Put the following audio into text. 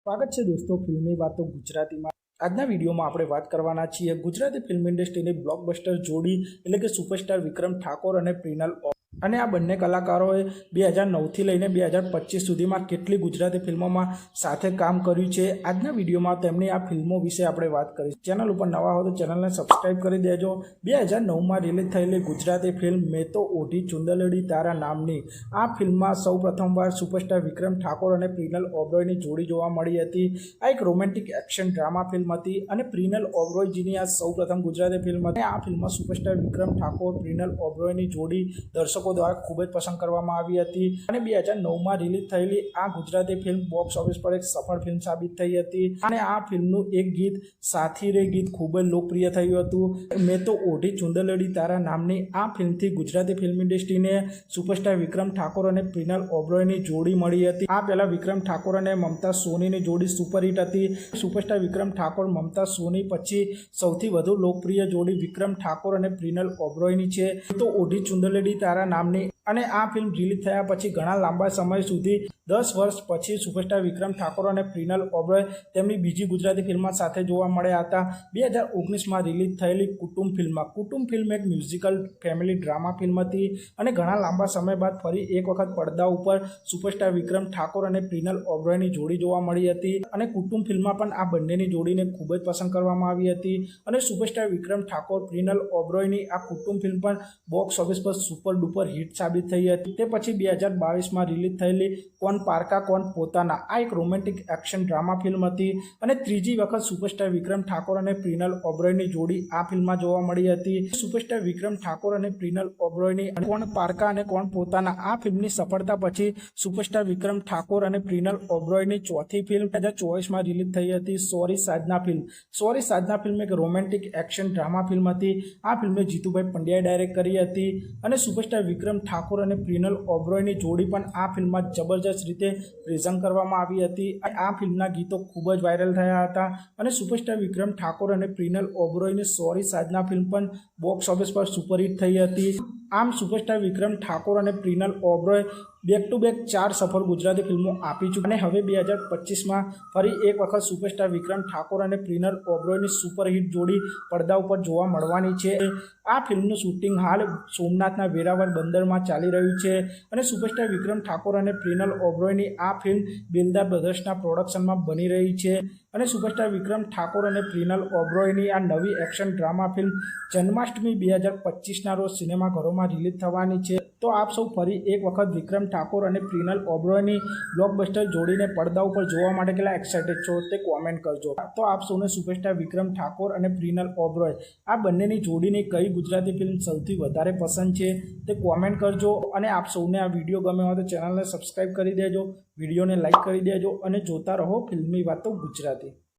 સ્વાગત છે દોસ્તો ફિલ્મની વાતો ગુજરાતીમાં। આજના વિડીયોમાં આપણે વાત કરવાના છીએ ગુજરાતી ફિલ્મ ઇન્ડસ્ટ્રીની બ્લોકબસ્ટર જોડી એટલે કે સુપરસ્ટાર વિક્રમ ઠાકોર અને પ્રિનલ અને આ બંને કલાકારોએ 2009થી લઈને 2025 સુધીમાં કેટલી ગુજરાતી ફિલ્મોમાં સાથે કામ કર્યું છે। આજના વિડીયોમાં તેમની આ ફિલ્મો વિશે આપણે વાત કરીશું। ચેનલ ઉપર નવા હો તો ચેનલને સબસ્ક્રાઇબ કરી દેજો। 2009માં રિલીઝ થયેલી ગુજરાતી ફિલ્મ મેં તો ઓઢી ચુંદલડી તારા નામની આ ફિલ્મમાં સૌ પ્રથમવાર સુપરસ્ટાર વિક્રમ ઠાકોર અને પ્રિનલ ઓબરોયની જોડી જોવા મળી હતી। આ એક રોમેન્ટિક એક્શન ડ્રામા ફિલ્મ હતી અને પ્રિનલ ઓબરોયજીની આ સૌ પ્રથમ ગુજરાતી ફિલ્મ હતી। આ ફિલ્મમાં સુપરસ્ટાર વિક્રમ ઠાકોર પ્રિનલ ઓબરોયની જોડી દર્શકો દ્વારા ખૂબ જ પસંદ કરવામાં આવી હતી અને 2009માં રિલીઝ થયેલી આ ગુજરાતી ફિલ્મ બોક્સ ઓફિસ પર એક સફળ ફિલ્મ સાબિત થઈ હતી અને આ ફિલ્મનું એક ગીત સાથી રે ગીત ખૂબ જ લોકપ્રિય થયું હતું। મેં તો ઓઢી ચુંદલડી તારા નામની આ ફિલ્મથી ગુજરાતી ફિલ્મ ઇન્ડસ્ટ્રીને સુપરસ્ટાર વિક્રમ ઠાકોર અને પ્રિનલ ઓબરોયની જોડી મળી હતી। આ પહેલા વિક્રમ ઠાકોર અને મમતા સોનીની જોડી સુપરહિટ હતી। સુપરસ્ટાર વિક્રમ ઠાકોર મમતા સોની પછી સૌથી વધુ લોકપ્રિય જોડી વિક્રમ ઠાકોર અને પ્રિનલ ઓબરોયની છે। તો ઓઢી ચુંદલડી તારા નામની અને આ ફિલ્મ રિલીઝ થયા પછી ઘણા લાંબા સમય સુધી 10 વર્ષ પછી સુપરસ્ટાર વિક્રમ ઠાકોર અને પ્રિનલ ઓબરોય તેમની બીજી ગુજરાતી ફિલ્મમાં સાથે જોવા મળ્યા હતા। 2019માં રિલીઝ થયેલી કુટુંબ ફિલ્મ એક મ્યુઝિકલ ફેમિલી ડ્રામા ફિલ્મ હતી અને ઘણા લાંબા સમય બાદ ફરી એક વખત પડદા ઉપર સુપરસ્ટાર વિક્રમ ઠાકોર અને પ્રિનલ ઓબરોયની જોડી જોવા મળી હતી અને કુટુંબ ફિલ્મમાં પણ આ બંનેની જોડીને ખૂબ જ પસંદ કરવામાં આવી હતી અને સુપરસ્ટાર વિક્રમ ઠાકોર પ્રિનલ ઓબરોયની આ કુટુંબ ફિલ્મ પણ બોક્સ ઓફિસ પર સુપર ડુપર હિટ સાબિત થઈ હતી। તે પછી 2022માં રિલીઝ થયેલી કોન પારકા કોન પોતાના આ એક રોમેન્ટિક એક્શન ડ્રામા ફિલ્મ હતી અને ત્રીજી વખત સુપરસ્ટાર વિક્રમ ઠાકોર અને પ્રિનલ ઓબરોયની જોડી આ ફિલ્મમાં જોવા મળી હતી। સુપરસ્ટાર વિક્રમ ઠાકોર અને પ્રિનલ ઓબરોયની કોન પારકા અને કોન પોતાના આ ફિલ્મની સફળતા પછી સુપરસ્ટાર વિક્રમ ઠાકોર અને પ્રિનલ ઓબરોયની ચોથી ફિલ્મ 2024માં રિલીઝ થઈ હતી સોરી સાજના ફિલ્મ એક રોમેન્ટિક એક્શન ડ્રામા ફિલ્મ હતી। આ ફિલ્મને જીતુભાઈ પંડ્યાએ ડાયરેક્ટ કરી હતી અને સુપરસ્ટાર વિક્રમ ઠાકોર અને પ્રિનલ ઓબરોયની જોડી પણ આ ફિલ્મમાં જબરજસ્ત રીતે પ્રેઝન્ટ કરવામાં આવી હતી। આ ફિલ્મના ગીતો ખૂબ જ વાયરલ થયા હતા અને સુપરસ્ટાર વિક્રમ ઠાકોર અને પ્રિનલ ઓબરોયની સોરી સાજના ફિલ્મ પણ બોક્સ ઓફિસ પર સુપરહિટ થઈ હતી। આમ સુપરસ્ટાર વિક્રમ ઠાકોર અને પ્રિનલ ઓબરોય બેક ટુ બેક 4 સફળ ગુજરાતી ફિલ્મો આપી ચૂકી અને હવે 2025માં ફરી એક વખત સુપરસ્ટાર વિક્રમ ઠાકોર અને પ્રિનલ ઓબરોયની સુપરહિટ જોડી પડદા ઉપર જોવા મળવાની છે। આ ફિલ્મનું શૂટિંગ હાલ સોમનાથના વેરાવળ બંદરમાં ચાલી રહ્યું છે અને સુપરસ્ટાર વિક્રમ ઠાકોર અને પ્રિનલ ઓબરોયની આ ફિલ્મ બિરલા બ્રધર્સના પ્રોડક્શનમાં બની રહી છે અને સુપરસ્ટાર વિક્રમ ઠાકોર અને પ્રિનલ ઓબરોયની આ નવી એક્શન ડ્રામા ફિલ્મ જન્માષ્ટમી 2025ના રોજ સિનેમાઘરોમાં રિલીઝ થવાની છે। તો આપ સૌ ફરી એક વખત વિક્રમ ઠાકોર અને પ્રિનલ ઓબરોયની બ્લોકબસ્ટર જોડીને પડદા ઉપર જોવા માટે કેટલા એક્સાઇટેડ છો તે કોમેન્ટ કરજો। તો આપ સૌને સુપરસ્ટાર વિક્રમ ઠાકોર અને પ્રિનલ ઓબરોય આ બંનેની જોડીની કઈ ગુજરાતી ફિલ્મ સૌથી વધારે પસંદ છે તે કોમેન્ટ કરજો અને આપ સૌને આ વિડીયો ગમે હોય તો ચેનલને સબસ્ક્રાઇબ કરી દેજો, વિડીયોને લાઇક કરી દેજો અને જોતા રહો ફિલ્મની વાતો ગુજરાતી।